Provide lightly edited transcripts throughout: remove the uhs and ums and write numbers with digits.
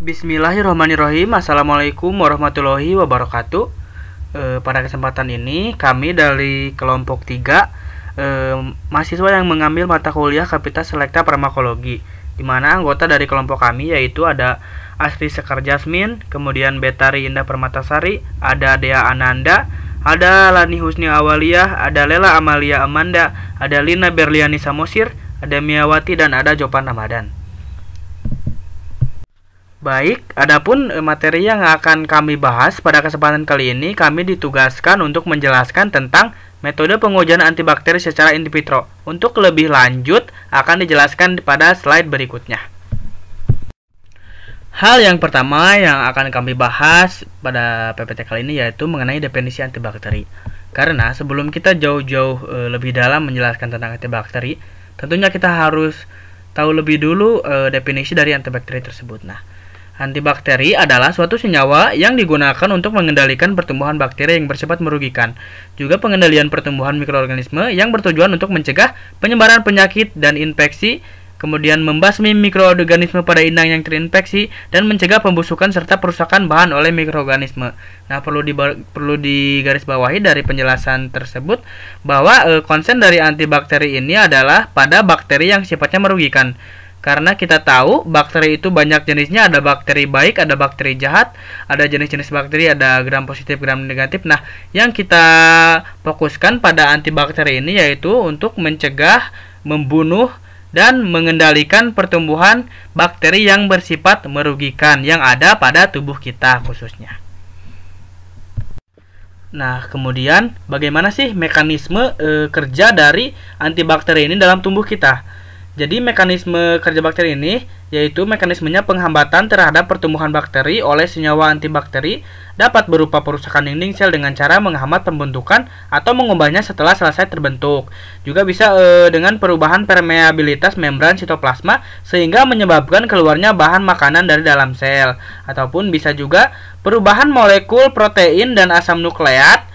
Bismillahirrahmanirrahim. Assalamualaikum warahmatullahi wabarakatuh. Pada kesempatan ini kami dari kelompok 3 mahasiswa yang mengambil mata kuliah Kapita Selekta Farmakologi, di mana anggota dari kelompok kami yaitu ada Asri Sekar Jasmine, kemudian Betari Indah Permatasari, ada Dea Ananda, ada Lani Husni Awaliyah, ada Lela Amalia Amanda, ada Lina Berliani Samosir, ada Miawati, dan ada Jopan Ramadan. Baik, adapun materi yang akan kami bahas pada kesempatan kali ini, kami ditugaskan untuk menjelaskan tentang metode pengujian antibakteri secara in vitro. Untuk lebih lanjut, akan dijelaskan pada slide berikutnya. Hal yang pertama yang akan kami bahas pada PPT kali ini yaitu mengenai definisi antibakteri. Karena sebelum kita jauh-jauh lebih dalam menjelaskan tentang antibakteri, tentunya kita harus tahu lebih dulu definisi dari antibakteri tersebut. Nah, antibakteri adalah suatu senyawa yang digunakan untuk mengendalikan pertumbuhan bakteri yang bersifat merugikan. Juga pengendalian pertumbuhan mikroorganisme yang bertujuan untuk mencegah penyebaran penyakit dan infeksi, kemudian membasmi mikroorganisme pada inang yang terinfeksi, dan mencegah pembusukan serta perusakan bahan oleh mikroorganisme. Nah, perlu digarisbawahi dari penjelasan tersebut bahwa konsen dari antibakteri ini adalah pada bakteri yang sifatnya merugikan. Karena kita tahu bakteri itu banyak jenisnya, ada bakteri baik, ada bakteri jahat, ada jenis-jenis bakteri, ada gram positif, gram negatif. Nah, yang kita fokuskan pada antibakteri ini yaitu untuk mencegah, membunuh, dan mengendalikan pertumbuhan bakteri yang bersifat merugikan yang ada pada tubuh kita khususnya. Nah, kemudian bagaimana sih mekanisme kerja dari antibakteri ini dalam tubuh kita? Jadi mekanisme kerja bakteri ini yaitu mekanismenya penghambatan terhadap pertumbuhan bakteri oleh senyawa antibakteri dapat berupa perusakan dinding sel dengan cara menghambat pembentukan atau mengubahnya setelah selesai terbentuk. Juga bisa dengan perubahan permeabilitas membran sitoplasma sehingga menyebabkan keluarnya bahan makanan dari dalam sel, ataupun bisa juga perubahan molekul protein dan asam nukleat,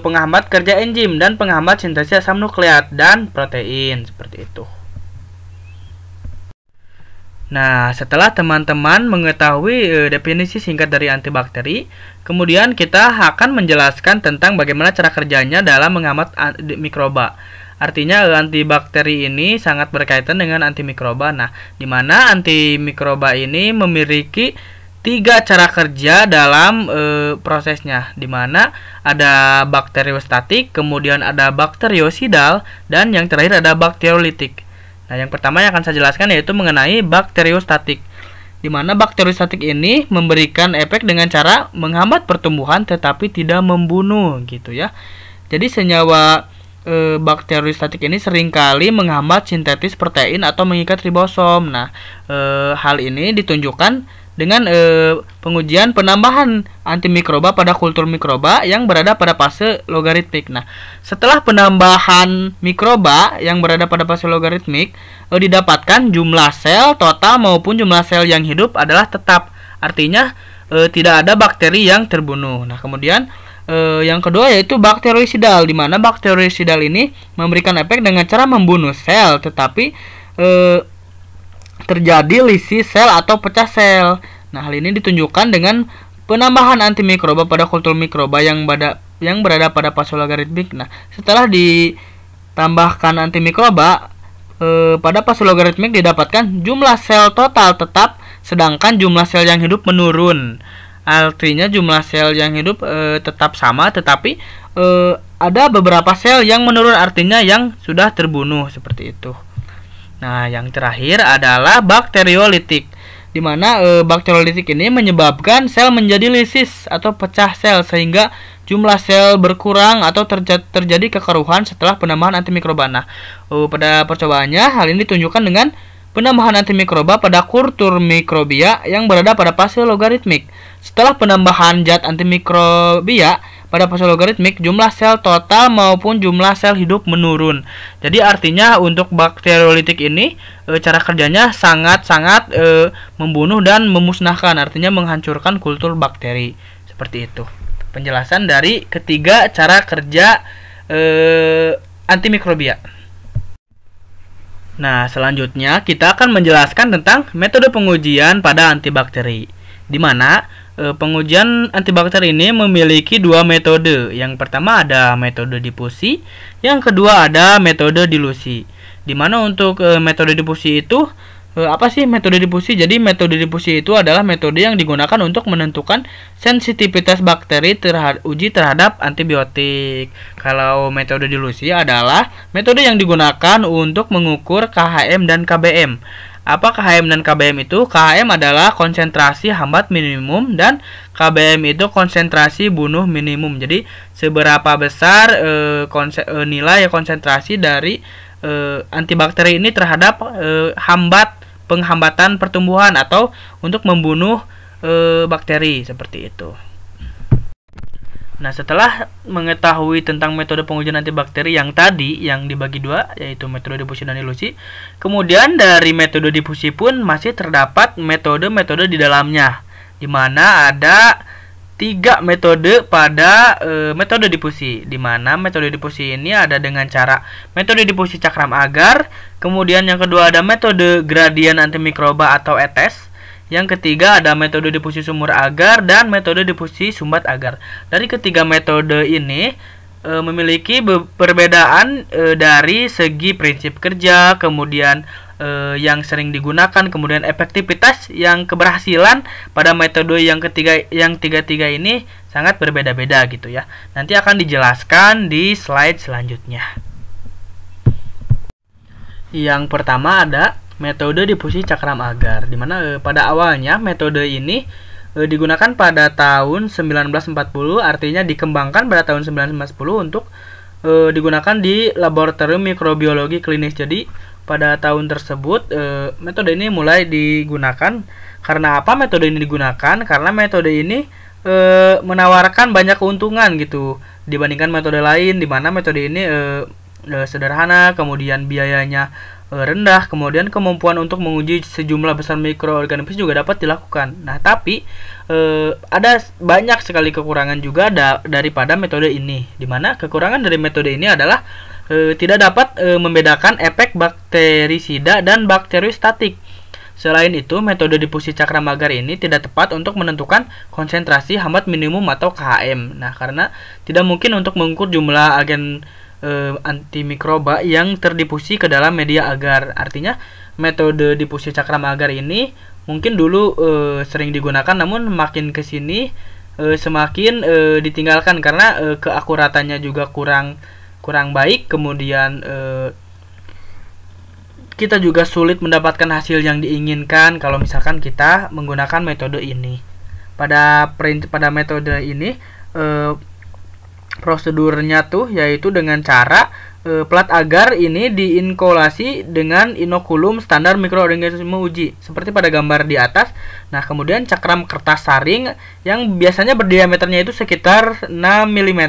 penghambat kerja enzim dan penghambat sintesis asam nukleat dan protein, seperti itu. Nah, setelah teman-teman mengetahui definisi singkat dari antibakteri, kemudian kita akan menjelaskan tentang bagaimana cara kerjanya dalam menghambat mikroba. Artinya antibakteri ini sangat berkaitan dengan antimikroba. Nah, di mana antimikroba ini memiliki 3 cara kerja dalam prosesnya, di mana ada bakteriostatik, kemudian ada bakteriosidal, dan yang terakhir ada bakteriolitik. Nah, yang pertama yang akan saya jelaskan yaitu mengenai bakteriostatik, di mana bakteriostatik ini memberikan efek dengan cara menghambat pertumbuhan tetapi tidak membunuh, gitu ya. Jadi senyawa bakteriostatik ini seringkali menghambat sintetis protein atau mengikat ribosom. Nah, hal ini ditunjukkan dengan pengujian penambahan antimikroba pada kultur mikroba yang berada pada fase logaritmik. Nah, setelah penambahan mikroba yang berada pada fase logaritmik, didapatkan jumlah sel total maupun jumlah sel yang hidup adalah tetap. Artinya tidak ada bakteri yang terbunuh. Nah, kemudian yang kedua yaitu bakteriosidal, di mana bakteriosidal ini memberikan efek dengan cara membunuh sel tetapi terjadi lisis sel atau pecah sel. Nah, hal ini ditunjukkan dengan penambahan antimikroba pada kultur mikroba yang berada pada fase logaritmik. Nah, setelah ditambahkan antimikroba pada fase logaritmik didapatkan jumlah sel total tetap, sedangkan jumlah sel yang hidup menurun. Artinya jumlah sel yang hidup tetap sama, tetapi ada beberapa sel yang menurun, artinya yang sudah terbunuh, seperti itu. Nah, yang terakhir adalah bakteriolitik, di mana bakteriolitik ini menyebabkan sel menjadi lisis atau pecah sel sehingga jumlah sel berkurang atau terjadi kekeruhan setelah penambahan antimikroba. Nah, pada percobaannya hal ini ditunjukkan dengan penambahan antimikroba pada kultur mikrobia yang berada pada fase logaritmik. Setelah penambahan zat antimikrobia pada fase logaritmik, jumlah sel total maupun jumlah sel hidup menurun. Jadi artinya untuk bakteriolitik ini cara kerjanya sangat-sangat membunuh dan memusnahkan, artinya menghancurkan kultur bakteri. Seperti itu penjelasan dari ketiga cara kerja antimikrobia. Nah, selanjutnya kita akan menjelaskan tentang metode pengujian pada antibakteri. di mana pengujian antibakteri ini memiliki dua metode. Yang pertama ada metode difusi, yang kedua ada metode dilusi. Di mana untuk metode difusi itu apa sih metode difusi? Jadi metode difusi itu adalah metode yang digunakan untuk menentukan sensitivitas bakteri uji terhadap antibiotik. Kalau metode dilusi adalah metode yang digunakan untuk mengukur KHM dan KBM. Apa KHM dan KBM itu? KHM adalah konsentrasi hambat minimum dan KBM itu konsentrasi bunuh minimum. Jadi seberapa besar nilai konsentrasi dari antibakteri ini terhadap penghambatan pertumbuhan atau untuk membunuh bakteri seperti itu. Nah, setelah mengetahui tentang metode pengujian antibakteri yang tadi yang dibagi dua, yaitu metode difusi dan dilusi, kemudian dari metode difusi pun masih terdapat metode-metode di dalamnya, di mana ada 3 metode pada metode difusi, di mana metode difusi ini ada dengan cara metode difusi cakram agar, kemudian yang kedua ada metode gradien antimikroba atau ETS, yang ketiga ada metode difusi sumur agar dan metode difusi sumbat agar. Dari ketiga metode ini memiliki perbedaan dari segi prinsip kerja, kemudian yang sering digunakan, kemudian efektivitas, yang keberhasilan pada metode yang tiga ini sangat berbeda-beda gitu ya. Nanti akan dijelaskan di slide selanjutnya. Yang pertama ada metode difusi cakram agar, di mana pada awalnya metode ini digunakan pada tahun 1940, artinya dikembangkan pada tahun 1940 untuk digunakan di laboratorium mikrobiologi klinis. Jadi pada tahun tersebut metode ini mulai digunakan. Karena apa metode ini digunakan? Karena metode ini menawarkan banyak keuntungan gitu dibandingkan metode lain, di mana metode ini sederhana, kemudian biayanya rendah, kemudian kemampuan untuk menguji sejumlah besar mikroorganisme juga dapat dilakukan. Nah, tapi ada banyak sekali kekurangan juga daripada metode ini, di mana kekurangan dari metode ini adalah tidak dapat membedakan efek bakterisida dan bakteriostatik. Selain itu, metode difusi cakram agar ini tidak tepat untuk menentukan konsentrasi hambat minimum atau KHM. Nah, karena tidak mungkin untuk mengukur jumlah agen antimikroba yang terdifusi ke dalam media agar. Artinya metode difusi cakram agar ini mungkin dulu sering digunakan, namun makin kesini semakin ditinggalkan karena keakuratannya juga kurang baik. Kemudian kita juga sulit mendapatkan hasil yang diinginkan kalau misalkan kita menggunakan metode ini. Pada metode ini prosedurnya tuh yaitu dengan cara plat agar ini diinkulasi dengan inokulum standar mikroorganisme uji seperti pada gambar di atas. Nah, kemudian cakram kertas saring yang biasanya berdiameternya itu sekitar 6 mm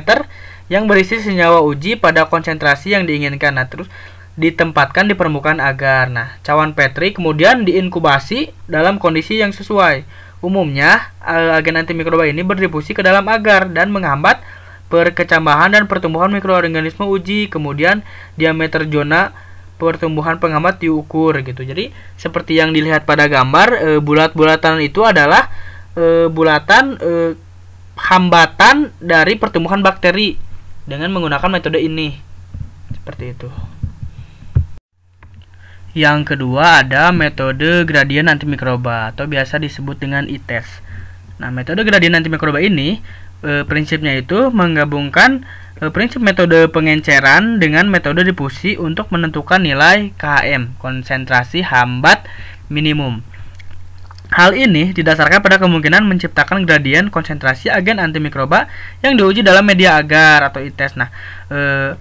yang berisi senyawa uji pada konsentrasi yang diinginkan. Nah, terus ditempatkan di permukaan agar. Nah, cawan Petri kemudian diinkubasi dalam kondisi yang sesuai. Umumnya agen antimikroba ini berdifusi ke dalam agar dan menghambat perkecambahan dan pertumbuhan mikroorganisme uji. Kemudian diameter zona pertumbuhan penghambat diukur gitu. Jadi seperti yang dilihat pada gambar, bulat-bulatan itu adalah bulatan hambatan dari pertumbuhan bakteri dengan menggunakan metode ini. Seperti itu. Yang kedua ada metode gradien antimikroba atau biasa disebut dengan ITES. Nah, metode gradien antimikroba ini prinsipnya itu menggabungkan prinsip metode pengenceran dengan metode difusi untuk menentukan nilai KHM, konsentrasi hambat minimum. Hal ini didasarkan pada kemungkinan menciptakan gradien konsentrasi agen antimikroba yang diuji dalam media agar atau ITES. Nah,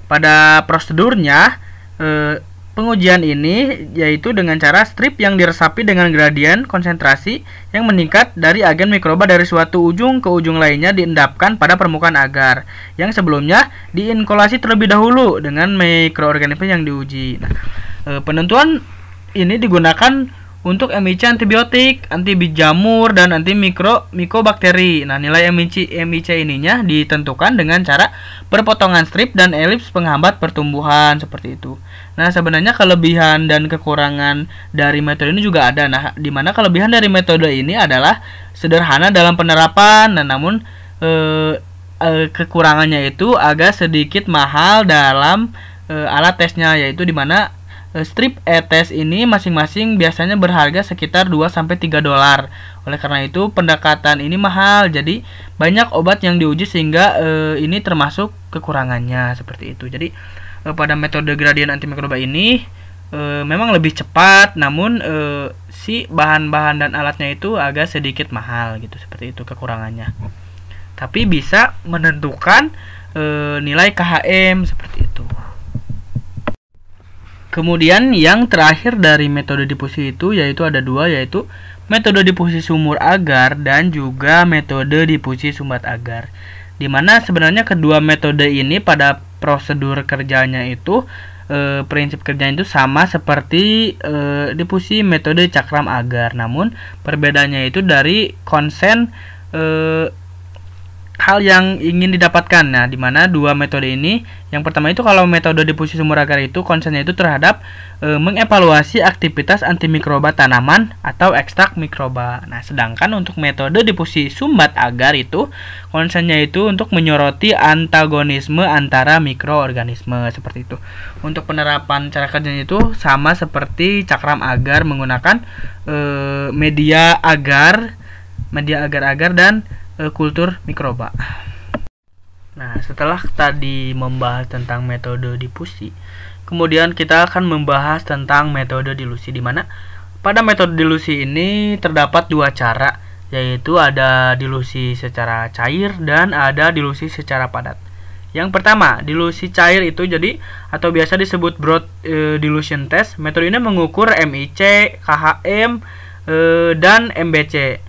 pada prosedurnya pengujian ini yaitu dengan cara strip yang diresapi dengan gradien konsentrasi yang meningkat dari agen mikroba dari suatu ujung ke ujung lainnya diendapkan pada permukaan agar yang sebelumnya diinkulasi terlebih dahulu dengan mikroorganisme yang diuji. Nah, penentuan ini digunakan untuk MIC antibiotik, anti jamur, dan anti mycobakteri. Nah, nilai MIC ininya ditentukan dengan cara perpotongan strip dan elips penghambat pertumbuhan seperti itu. Nah, sebenarnya kelebihan dan kekurangan dari metode ini juga ada. Nah, di mana kelebihan dari metode ini adalah sederhana dalam penerapan, namun kekurangannya itu agak sedikit mahal dalam alat tesnya, yaitu dimana strip e-test ini masing-masing biasanya berharga sekitar 2-3 dolar. Oleh karena itu pendekatan ini mahal, jadi banyak obat yang diuji sehingga ini termasuk kekurangannya seperti itu. Jadi pada metode gradien antimikroba ini memang lebih cepat, namun si bahan-bahan dan alatnya itu agak sedikit mahal gitu, seperti itu kekurangannya. Tapi bisa menentukan nilai KHM seperti itu. Kemudian yang terakhir dari metode difusi itu yaitu ada dua, yaitu metode difusi sumur agar dan juga metode difusi sumbat agar. Dimana sebenarnya kedua metode ini pada prosedur kerjanya itu prinsip kerjanya itu sama seperti difusi metode cakram agar, namun perbedaannya itu dari konsen hal yang ingin didapatkan. Nah, di mana dua metode ini, yang pertama itu kalau metode difusi sumur agar itu konsennya itu terhadap mengevaluasi aktivitas antimikroba tanaman atau ekstrak mikroba. Nah, sedangkan untuk metode difusi sumbat agar itu konsennya itu untuk menyoroti antagonisme antara mikroorganisme seperti itu. Untuk penerapan cara kerjanya itu sama seperti cakram agar menggunakan media agar-agar dan kultur mikroba. Nah, setelah tadi membahas tentang metode difusi, kemudian kita akan membahas tentang metode dilusi, di mana pada metode dilusi ini terdapat dua cara, yaitu ada dilusi secara cair dan ada dilusi secara padat. Yang pertama, dilusi cair itu jadi atau biasa disebut broad dilution test. Metode ini mengukur MIC, KHM dan MBC.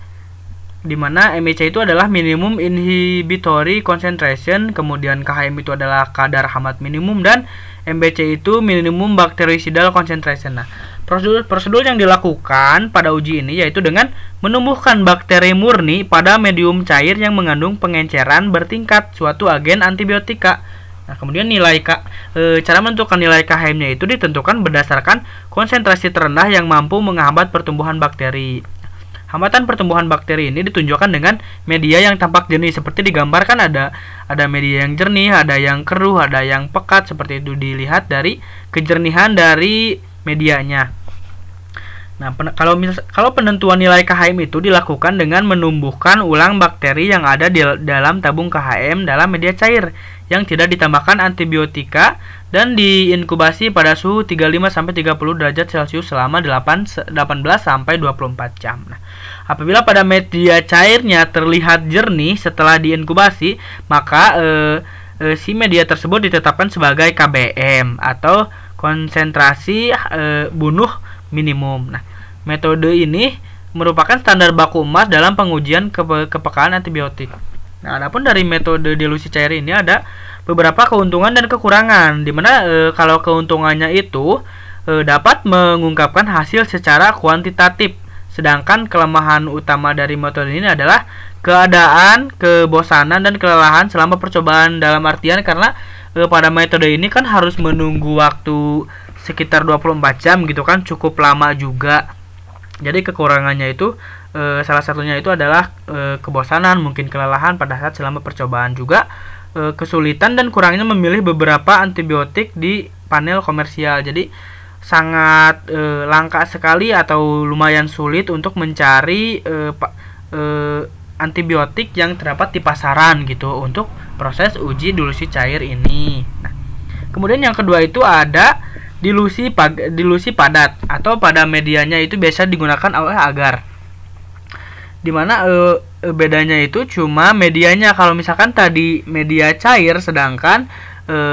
Di mana MIC itu adalah minimum inhibitory concentration, kemudian KHM itu adalah kadar hammat minimum, dan MBC itu minimum bactericidal concentration. Nah, prosedur yang dilakukan pada uji ini yaitu dengan menumbuhkan bakteri murni pada medium cair yang mengandung pengenceran bertingkat suatu agen antibiotika. Nah, kemudian cara menentukan nilai KHM-nya itu ditentukan berdasarkan konsentrasi terendah yang mampu menghambat pertumbuhan bakteri. Hambatan pertumbuhan bakteri ini ditunjukkan dengan media yang tampak jernih, seperti digambarkan ada media yang jernih, ada yang keruh, ada yang pekat, seperti itu dilihat dari kejernihan dari medianya. Nah, kalau penentuan nilai KHM itu dilakukan dengan menumbuhkan ulang bakteri yang ada di dalam tabung KHM dalam media cair yang tidak ditambahkan antibiotika dan diinkubasi pada suhu 35-30 derajat Celcius selama 18-24 jam. Nah, apabila pada media cairnya terlihat jernih setelah diinkubasi, maka si media tersebut ditetapkan sebagai KBM atau konsentrasi bunuh minimum. Nah, metode ini merupakan standar baku emas dalam pengujian kepekaan antibiotik. Nah, adapun dari metode dilusi cair ini ada beberapa keuntungan dan kekurangan, dimana kalau keuntungannya itu dapat mengungkapkan hasil secara kuantitatif, sedangkan kelemahan utama dari metode ini adalah keadaan kebosanan dan kelelahan selama percobaan, dalam artian karena pada metode ini kan harus menunggu waktu sekitar 24 jam gitu kan, cukup lama juga. Jadi kekurangannya itu salah satunya itu adalah kebosanan, mungkin kelelahan pada saat selama percobaan, juga kesulitan dan kurangnya memilih beberapa antibiotik di panel komersial. Jadi sangat langka sekali atau lumayan sulit untuk mencari antibiotik yang terdapat di pasaran gitu untuk proses uji dilusi cair ini. Nah, kemudian yang kedua itu ada dilusi padat, atau pada medianya itu biasa digunakan oleh agar. Dimana bedanya itu cuma medianya. Kalau misalkan tadi media cair, sedangkan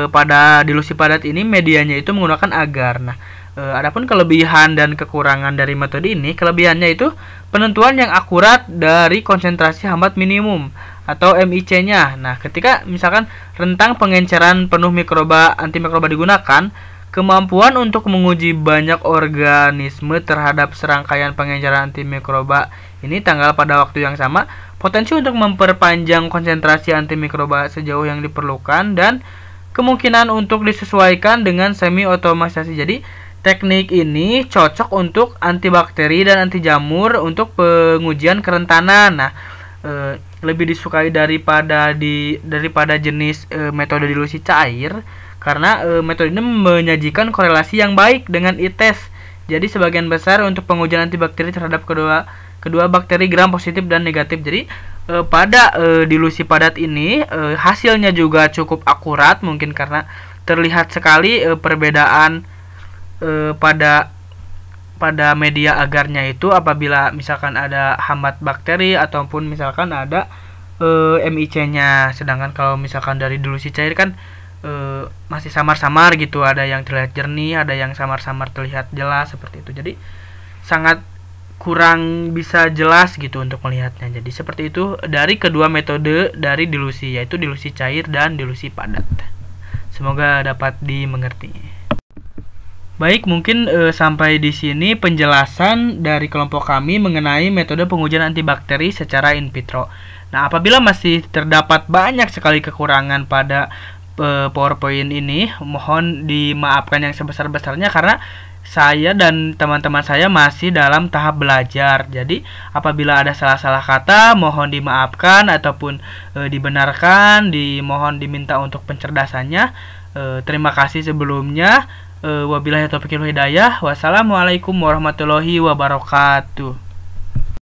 pada dilusi padat ini medianya itu menggunakan agar. Nah, adapun kelebihan dan kekurangan dari metode ini, kelebihannya itu penentuan yang akurat dari konsentrasi hambat minimum atau MIC-nya. Nah, ketika misalkan rentang pengenceran penuh antimikroba digunakan, kemampuan untuk menguji banyak organisme terhadap serangkaian pengenceran antimikroba ini tanggal pada waktu yang sama, potensi untuk memperpanjang konsentrasi antimikroba sejauh yang diperlukan, dan kemungkinan untuk disesuaikan dengan semi otomatisasi. Jadi Teknik ini cocok untuk antibakteri dan anti jamur untuk pengujian kerentanan. Nah, lebih disukai daripada jenis metode dilusi cair karena metode ini menyajikan korelasi yang baik dengan i-test. Jadi sebagian besar untuk pengujian antibakteri terhadap kedua bakteri gram positif dan negatif. Jadi pada dilusi padat ini hasilnya juga cukup akurat, mungkin karena terlihat sekali perbedaan pada media agarnya itu apabila misalkan ada hambat bakteri ataupun misalkan ada MIC-nya. Sedangkan kalau misalkan dari dilusi cair kan masih samar-samar gitu, ada yang terlihat jernih, ada yang samar-samar terlihat jelas seperti itu. Jadi sangat kurang bisa jelas gitu untuk melihatnya. Jadi seperti itu dari kedua metode dari dilusi, yaitu dilusi cair dan dilusi padat. Semoga dapat dimengerti. Baik, mungkin sampai di sini penjelasan dari kelompok kami mengenai metode pengujian antibakteri secara in vitro. Nah, apabila masih terdapat banyak sekali kekurangan pada PowerPoint ini, mohon dimaafkan yang sebesar-besarnya karena saya dan teman-teman saya masih dalam tahap belajar. Jadi apabila ada salah-salah kata mohon dimaafkan ataupun dibenarkan, dimohon diminta untuk pencerdasannya. Terima kasih sebelumnya. Wabillahi taufiq wal hidayah. Wassalamualaikum warahmatullahi wabarakatuh.